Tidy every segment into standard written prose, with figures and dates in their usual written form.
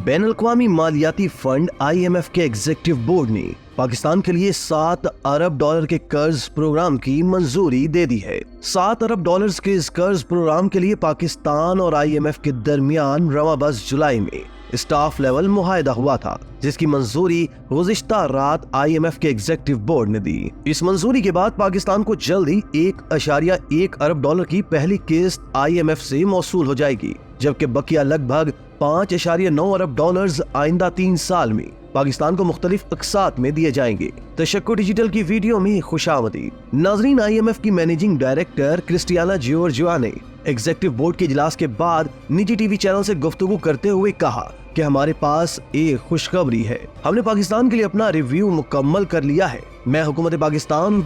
बैनुल-अक़वामी मालियाती fund IMF के executive board ने पाकिस्तान के लिए 7 अरब डॉलर के कर्ज प्रोग्राम की मंजूरी दे दी है। 7 अरब डॉलर्स के इस कर्ज प्रोग्राम के लिए पाकिस्तान और IMF के दरमियान रवाबस जुलाई में स्टाफ लेवल मुआहदा हुआ था, जिसकी मंजूरी गुज़िश्ता रात IMF के एग्जीक्यूटिव बोर्ड ने दी। इस मंजूरी के बाद पाकिस्तान को जल्द ही 1.1 अरब डॉलर की पहली किस्त IMF से मौसूल हो जाएगी, जबकि बकिया लगभग 5.9 अरब डॉलर्स आइंदा 3 साल में पाकिस्तान को मुख्तलिफ अक़सात में दिए जाएंगे। तशक्को डिजिटल की वीडियो में खुशामदीद। नाज़रीन, IMF की मैनेजिंग डायरेक्टर क्रिस्टियाना जियोर्जिवा ने एग्जीक्यूटिव बोर्ड के इजलास के बाद निजी टीवी चैनल से गुफ्तगू करते हुए कहा कि हमारे पास एक खुशखबरी है। हमने पाकिस्तान के लिए अपना रिव्यू मुकम्मल कर लिया है। मैं हुकूमत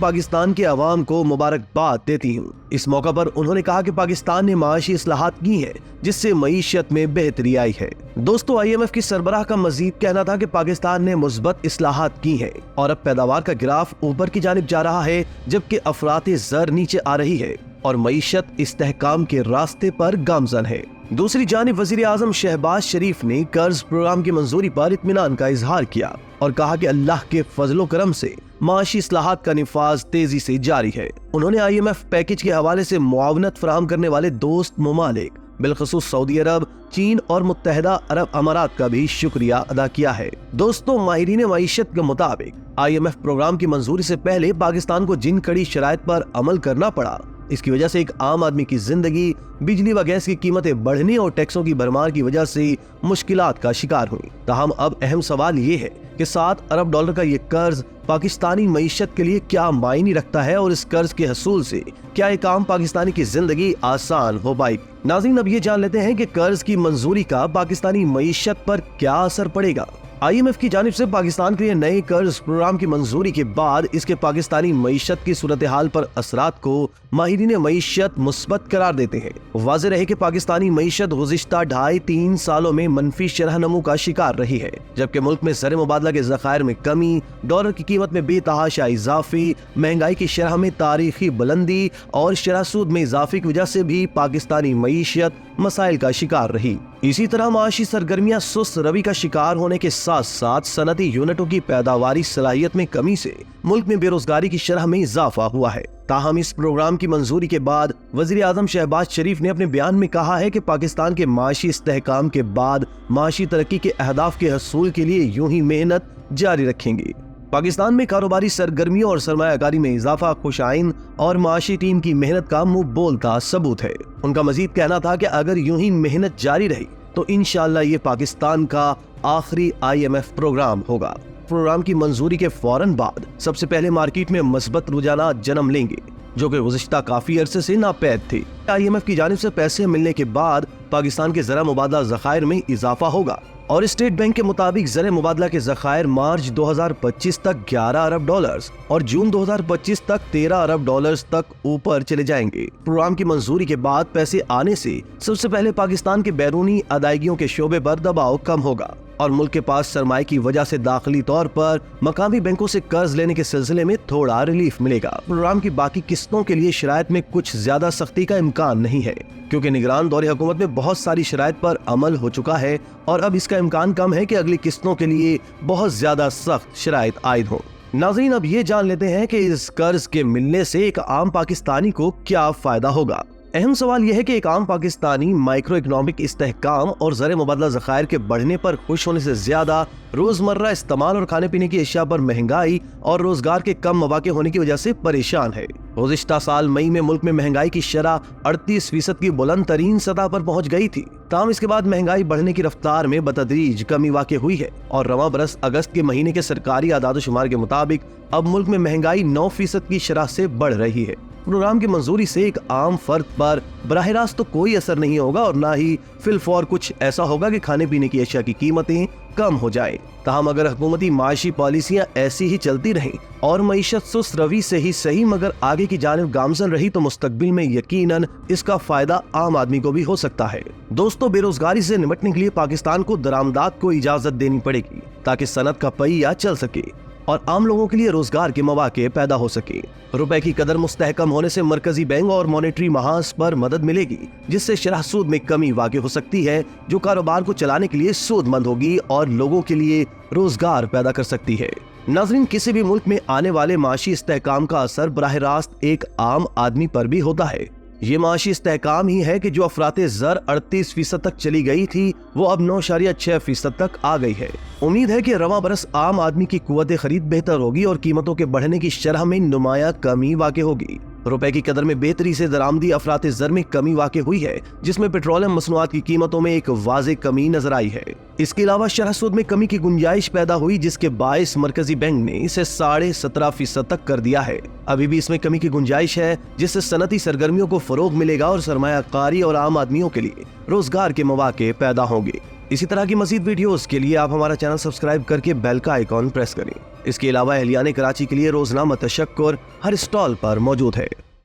पाकिस्तान के अवाम को मुबारकबाद देती हूँ। इस मौका पर उन्होंने कहा कि पाकिस्तान ने माशी इस्लाहात की है, जिससे मईशत में बेहतरी आई है। दोस्तों, IMF की सरबराह का मजीद कहना था कि पाकिस्तान ने मुस्बत इस्लाहात की है और अब पैदावार का ग्राफ ऊपर की जानिब जा रहा है, जबकि अफरात ज़र नीचे आ रही है और मईशत इस्तेहकाम के रास्ते पर गामजन है। दूसरी जानिब वज़ीर आज़म शहबाज शरीफ ने कर्ज प्रोग्राम की मंजूरी पर इत्मीनान का इजहार किया और कहा कि अल्लाह के फजलो करम से माशी इस्लाहात का निफाज तेजी से जारी है। उन्होंने IMF पैकेज के हवाले से मुआवनत फराहम करने वाले दोस्त ममालिक बिलखसूस सऊदी अरब, चीन और मुत्तहदा अरब अमारात का भी शुक्रिया अदा किया है। दोस्तों, माहिरीन मईशत के मुताबिक IMF प्रोग्राम की मंजूरी से पहले पाकिस्तान को जिन कड़ी शराइत पर अमल करना पड़ा, इसकी वजह से एक आम आदमी की जिंदगी बिजली व गैस की कीमतें बढ़ने और टैक्सों की भरमार की वजह से मुश्किलात का शिकार हुई। ताहम अब अहम सवाल ये है कि 7 अरब डॉलर का ये कर्ज पाकिस्तानी मईशत के लिए क्या मायने रखता है और इस कर्ज के हसूल से क्या एक आम पाकिस्तानी की जिंदगी आसान हो पाएगी। नाज़रीन, अब ये जान लेते हैं कि कर्ज की मंजूरी का पाकिस्तानी मईशत पर क्या असर पड़ेगा। IMF की जानिब से पाकिस्तान के लिए नए कर्ज प्रोग्राम की मंजूरी के बाद इसके पाकिस्तानी मईशत की सूरत हाल पर असरात को माहिरीन मईशत मुस्बत करार देते हैं। वाज़ेह रहे कि पाकिस्तानी मईशत गुज़िश्ता 2.5-3 सालों में मनफी शरह नमू का शिकार रही है, जबकि मुल्क में ज़र मुबादला के ज़खायर में कमी, डॉलर की कीमत में बेतहाशा इजाफे, महंगाई की शरह में तारीखी बुलंदी और शरह सूद में इजाफे की वजह से भी पाकिस्तानी मईशत मसाइल का शिकार रही। इसी तरह माशी सरगर्मियां सुस्त रवि का शिकार होने के साथ साथ सनती यूनिटों की पैदावारी सलाहियत में कमी से मुल्क में बेरोजगारी की शरह में इजाफा हुआ है। ताहम इस प्रोग्राम की मंजूरी के बाद वज़ीर आज़म शहबाज शरीफ ने अपने बयान में कहा है कि पाकिस्तान के माशी इस्तेहकाम के बाद माशी तरक्की के अहदाफ के हसूल के लिए यूं ही मेहनत जारी रखेंगे। पाकिस्तान में कारोबारी सरगर्मियों और सरमायाकारी में इजाफा खुशाइन और माशी टीम की मेहनत का मुंह बोलता सबूत है। उनका मजीद कहना था कि अगर यूं ही मेहनत जारी रही तो इंशाअल्लाह ये पाकिस्तान का आखिरी IMF प्रोग्राम होगा। प्रोग्राम की मंजूरी के फौरन बाद सबसे पहले मार्केट में मस्बत रुझाना जन्म लेंगे, जो कि गुज़िश्ता काफी अरसे से नापैद थे। IMF की जानिब से पैसे मिलने के बाद पाकिस्तान के ज़रा मुबादला ज़खायर में इजाफा होगा और स्टेट बैंक के मुताबिक ज़र मुबादला के ज़खायर मार्च 2025 तक 11 अरब डॉलर्स और जून 2025 तक 13 अरब डॉलर्स तक ऊपर चले जाएंगे। प्रोग्राम की मंजूरी के बाद पैसे आने से सबसे पहले पाकिस्तान के बैरूनी अदायगियों के शोबे पर दबाव कम होगा और मुल्क के पास सरमाए की वजह से दाखिली तौर पर मकामी बैंकों से कर्ज लेने के सिलसिले में थोड़ा रिलीफ मिलेगा। प्रोग्राम की बाकी किस्तों के लिए शराइत में कुछ ज्यादा सख्ती का इम्कान नहीं है, क्योंकि निगरान दौरे हुकूमत में बहुत सारी शराइत पर अमल हो चुका है और अब इसका इम्कान कम है कि अगली किस्तों के लिए बहुत ज्यादा सख्त शराइत आयद हो। नाज़रीन, अब ये जान लेते हैं कि इस कर्ज के मिलने से एक आम पाकिस्तानी को क्या फायदा होगा। अहम सवाल यह है कि एक आम पाकिस्तानी माइक्रो इकोनॉमिक इस्तेहकाम और ज़र मुबादला ज़खायर के बढ़ने पर खुश होने से ज्यादा रोजमर्रा इस्तेमाल और खाने पीने की अशिया पर महंगाई और रोजगार के कम मौके होने की वजह से परेशान है। गुज़िश्ता साल मई में मुल्क में महंगाई की शरह 38% की बुलंद तरीन सतह पर पहुंच गई थी। ताहम इसके बाद महंगाई बढ़ने की रफ्तार में बतदरीज कमी वाक़ हुई है और रवां बरस अगस्त के महीने के सरकारी आदाद-ओ-शुमार के मुताबिक अब मुल्क में महंगाई 9% की शरह से बढ़ रही है। प्रोग्राम की मंजूरी से एक आम फर्द पर बराह रास्त तो कोई असर नहीं होगा और ना ही फिलफौर कुछ ऐसा होगा कि खाने पीने की अशिया की कीमतें कम हो जाए। ताहम अगर हुकूमती माशी पॉलिसियां ऐसी ही चलती रहीं और मईशत सुस्त रवि से ही सही मगर आगे की जानिब गामजन रही तो मुस्तकबिल में यकीनन इसका फायदा आम आदमी को भी हो सकता है। दोस्तों, बेरोजगारी से निपटने के लिए पाकिस्तान को दरामदात को इजाजत देनी पड़ेगी ताकि सनत का पहिया चल सके और आम लोगों के लिए रोजगार के मौके पैदा हो सके। रुपए की कदर मुस्तहकम होने से मरकजी बैंक और मॉनेटरी महाज पर मदद मिलेगी, जिससे शरह सूद में कमी वाक़ई हो सकती है, जो कारोबार को चलाने के लिए सूदमंद होगी और लोगों के लिए रोजगार पैदा कर सकती है। नाज़रीन, किसी भी मुल्क में आने वाले माशी इस्तेहकाम का असर बराह रास्त एक आम आदमी पर भी होता है। ये माशी इस्तेहकाम ही है कि जो अफराते ज़र 38% तक चली गई थी, वो अब 9.6% तक आ गई है। उम्मीद है कि रवां बरस आम आदमी की कुव्वत खरीद बेहतर होगी और कीमतों के बढ़ने की शरह में नुमाया कमी वाक़ई होगी। रुपए की कदर में बेहतरी से दरामदी अफराते ज़र में कमी वाक़ई हुई है, जिसमें पेट्रोलियम मसनूआत की कीमतों में एक वाज़ेह कमी नजर आई है। इसके अलावा शरह सूद में कमी की गुंजाइश पैदा हुई, जिसके बायस मरकजी बैंक ने इसे 17.5% तक कर दिया है। अभी भी इसमें कमी की गुंजाइश है, जिससे सनती सरगर्मियों को फरोग मिलेगा और सरमायाकारी और आम आदमियों के लिए रोजगार के मौके पैदा होंगे। इसी तरह की मजीद वीडियोस के लिए आप हमारा चैनल सब्सक्राइब करके बेल का आइकॉन प्रेस करें। इसके अलावा अहलियाने कराची के लिए रोजनामा तशक्कुर हर स्टॉल पर मौजूद है।